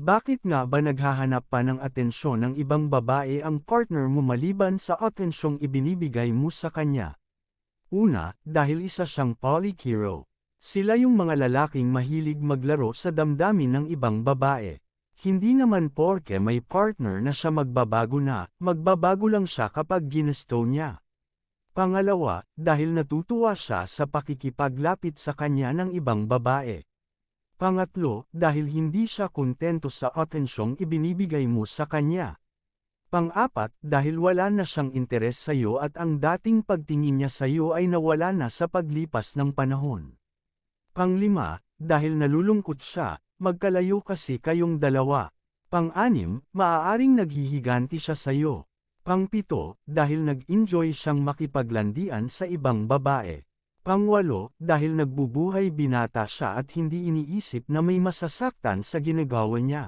Bakit nga ba naghahanap pa ng atensyon ng ibang babae ang partner mo maliban sa atensyong ibinibigay mo sa kanya? Una, dahil isa siyang polyhero. Sila yung mga lalaking mahilig maglaro sa damdamin ng ibang babae. Hindi naman porke may partner na siya magbabago lang siya kapag ginusto niya. Pangalawa, dahil natutuwa siya sa pakikipaglapit sa kanya ng ibang babae. Pangatlo, dahil hindi siya kontento sa atensyong ibinibigay mo sa kanya. Pang-apat, dahil wala na siyang interes sa iyo at ang dating pagtingin niya sa iyo ay nawala na sa paglipas ng panahon. Pang-lima, dahil nalulungkot siya, magkalayo kasi kayong dalawa. Pang-anim, maaaring naghihiganti siya sa iyo. Pang-pito, dahil nag-enjoy siyang makipaglandian sa ibang babae. Pang-walo, dahil nagbubuhay binata siya at hindi iniisip na may masasaktan sa ginagawa niya.